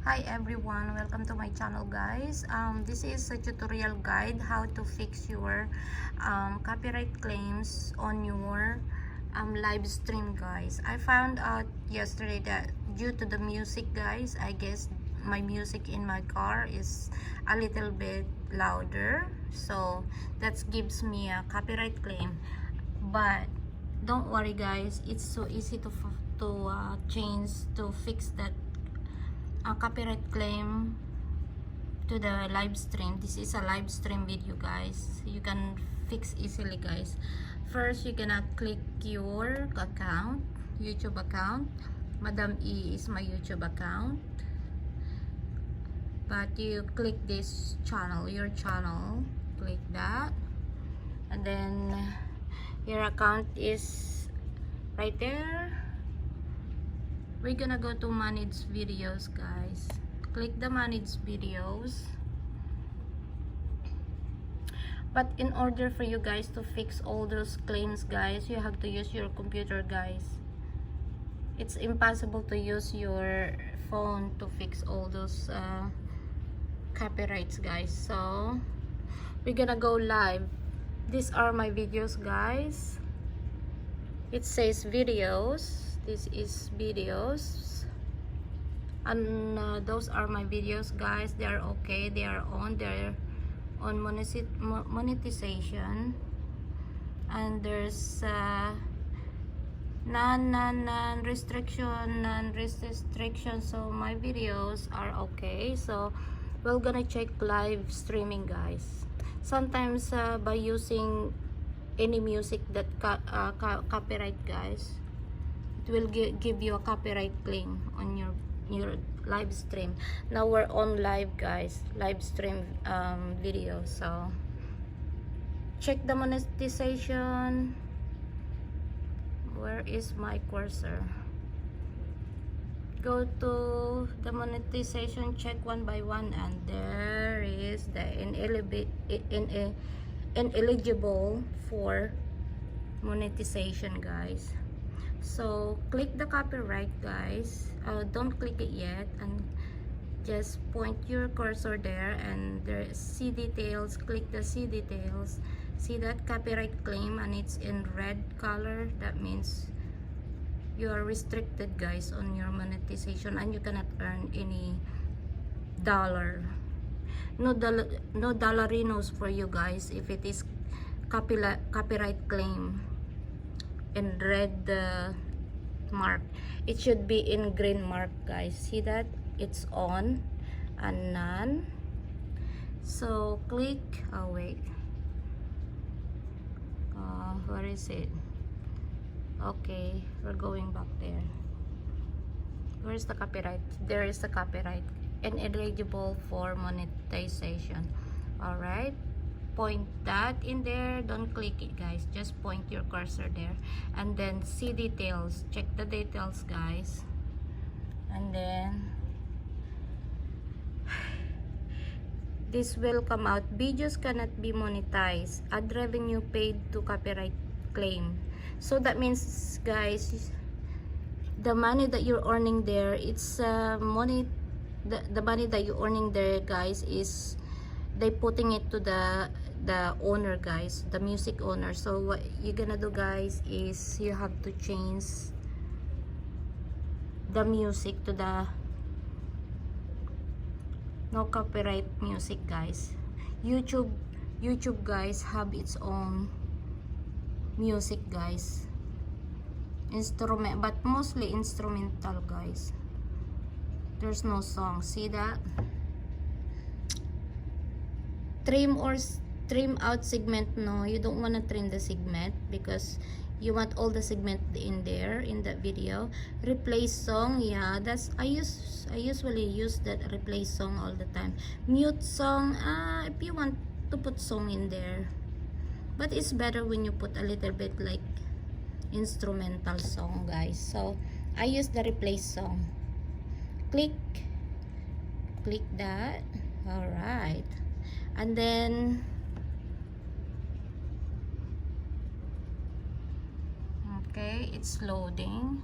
Hi everyone, welcome to my channel guys. This is a tutorial guide how to fix your copyright claims on your live stream guys. I found out yesterday that due to the music guys, I guess my music in my car is a little bit louder, so that gives me a copyright claim. But don't worry guys, it's so easy to change to fix that copyright claim to the live stream. This is a live stream video guys, you can fix easily guys. First, you're gonna click your account, YouTube account. Madam E is my YouTube account, but you click this channel, your channel, click that, and then your account is right there. We're gonna go to manage videos guys, click the manage videos. But in order for you guys to fix all those claims guys, you have to use your computer guys. It's impossible to use your phone to fix all those copyrights guys. So we're gonna go live. These are my videos guys. It says videos. This is videos, and those are my videos guys. They are okay, they are on, they're on monetization, and there's non restriction, so my videos are okay. So we're gonna check live streaming guys. Sometimes by using any music that copyright guys, it will give you a copyright claim on your live stream. Now we're on live guys, live stream video. So check the monetization. Where is my cursor? Go to the monetization, check one by one, and there is the ineligible for monetization guys. So click the copyright guys, don't click it yet, and just point your cursor there, and there is see details. Click the see details, see that copyright claim, and it's in red color. That means you are restricted guys on your monetization, and you cannot earn any dollar. No dollarinos for you guys if it is copyright claim in red mark. It should be in green mark guys. See that it's on and none. So click, oh wait, where is it? Okay, we're going back there. Where's the copyright? There is the copyright, ineligible for monetization. All right, point that in there, don't click it guys, just point your cursor there, and then see details, check the details guys, and then this will come out. Videos cannot be monetized, add revenue paid to copyright claim. So that means guys, the money that you're earning there, it's money, the money that you're earning there guys, is they putting it to the owner guys, the music owner. So what you're gonna do guys is you have to change the music to the no copyright music guys. YouTube guys have its own music guys, instrument, but mostly instrumental guys. There's no song. See that? Trim or trim out segment. No, you don't want to trim the segment because you want all the segment in there in that video. Replace song, yeah, that's I usually use that replace song all the time. Mute song, if you want to put song in there, but it's better when you put a little bit like instrumental song guys. So I use the replace song. Click that. All right, and then okay, it's loading.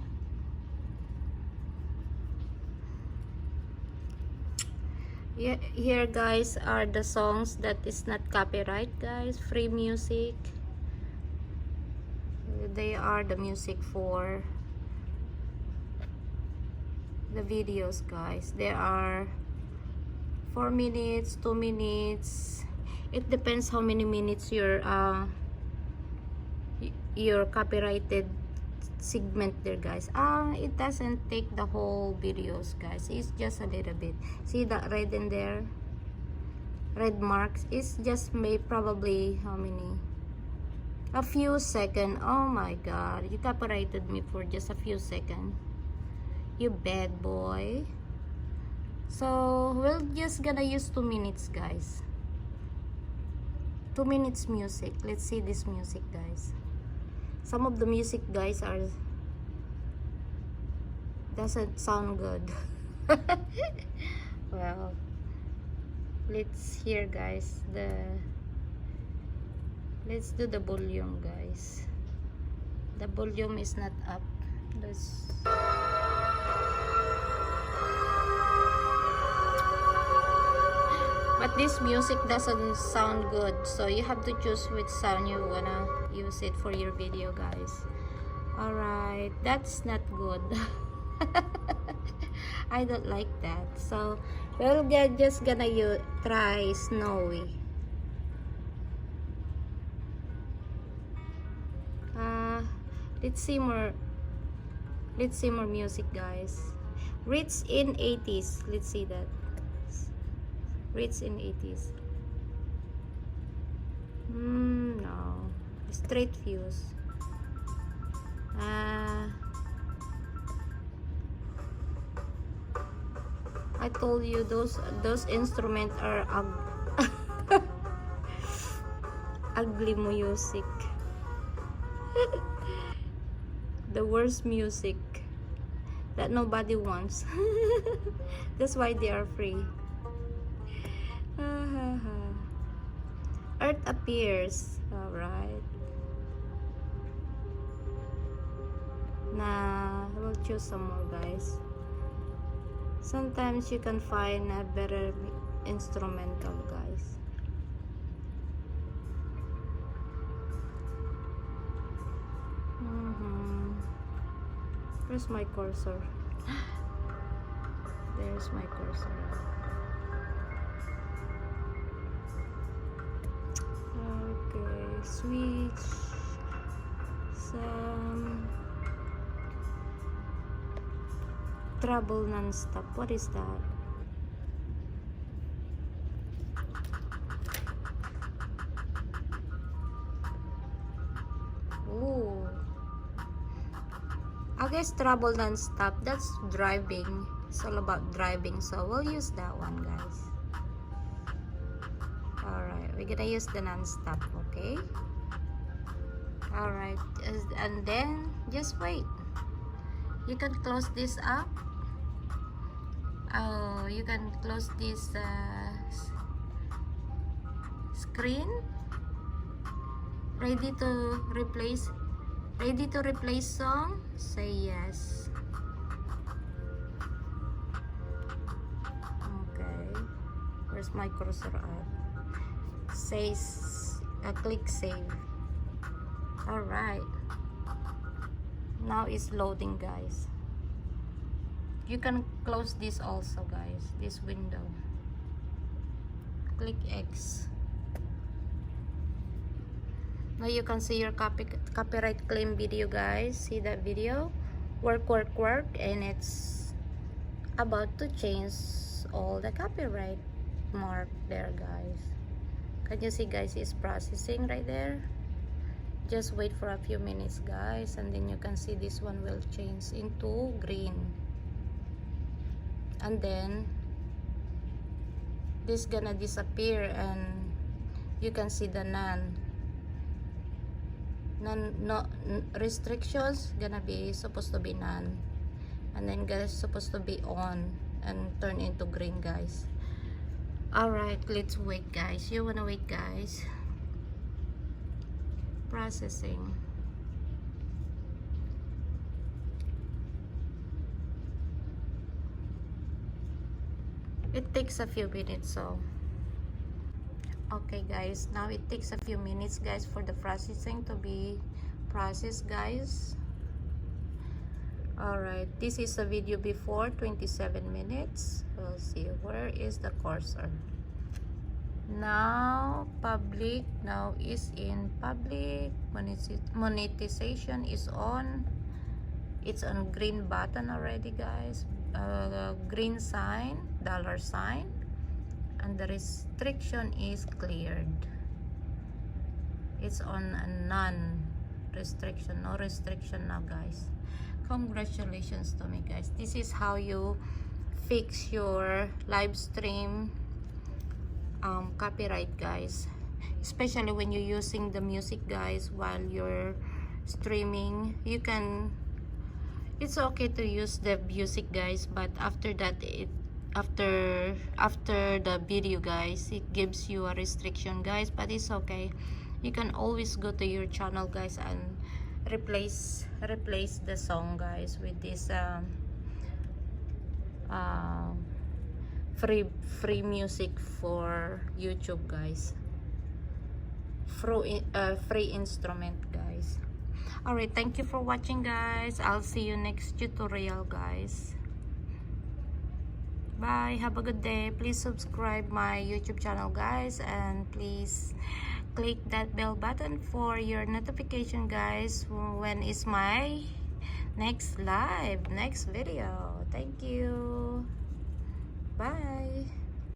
Yeah, here guys are the songs that is not copyright, guys. Free music. They are the music for the videos, guys. There are 4 minutes, 2 minutes. It depends how many minutes your copyrighted segment there, guys. It doesn't take the whole videos, guys. It's just a little bit. See that red in there, red marks? It's just may probably how many, a few seconds. Oh my god, you copyrighted me for just a few seconds, you bad boy. So we're just gonna use 2 minutes, guys. 2 minutes music. Let's see this music, guys. Some of the music, guys, are doesn't sound good. Well, let's hear, guys. Let's do the volume, guys. The volume is not up. Let's. But this music doesn't sound good, so you have to choose which sound you wanna use it for your video, guys. Alright, that's not good. I don't like that. So we're just gonna try Snowy. Let's see more music, guys. Ritz in 80s. Let's see that. Ritz in 80s. No. Straight fuse. I told you those instruments are ugly music. The worst music that nobody wants. That's why they are free. Earth appears. Alright. Nah, we'll choose some more, guys. Sometimes you can find a better instrumental, guys. Where's my cursor? There's my cursor. Okay, switch some trouble non-stop. What is that? Ooh, I guess trouble non-stop. That's driving. It's all about driving, so we'll use that one, guys. Alright, we're gonna use the non-stop, okay? Alright, and then just wait. You can close this up. Oh, you can close this screen. Ready to replace song? Say yes. Okay, where's my cursor at? Says click save. Alright, now it's loading, guys. You can close this also, guys, this window. Click X. Now you can see your copyright claim video, guys. See that video? Work, and it's about to change all the copyright mark there, guys. Can you see, guys? It's processing right there. Just wait for a few minutes, guys, and then you can see this one will change into green, and then this gonna disappear, and you can see the no restrictions gonna be supposed to be none, and then guys supposed to be on and turn into green, guys. Alright, let's wait, guys. You wanna wait, guys? Processing. it takes a few minutes. So okay guys, now it takes a few minutes guys for the processing to be processed guys. Alright, this is a video before 27 minutes. We'll see, where is the cursor? Now public, now is in public. Monetization is on. It's on green button already guys. Green sign, dollar sign, and the restriction is cleared. It's on a none restriction, no restriction now guys. Congratulations to me guys. This is how you fix your live stream copyright guys, especially when you're using the music guys while you're streaming. You can, it's okay to use the music guys, but after that after the video guys, it gives you a restriction guys, but it's okay. You can always go to your channel guys and replace the song guys with this free music for YouTube guys, free instrument guys. Alright, thank you for watching guys. I'll see you next tutorial guys. Bye, have a good day. Please subscribe my YouTube channel guys, and please click that bell button for your notification guys when is my next video. Thank you. Bye.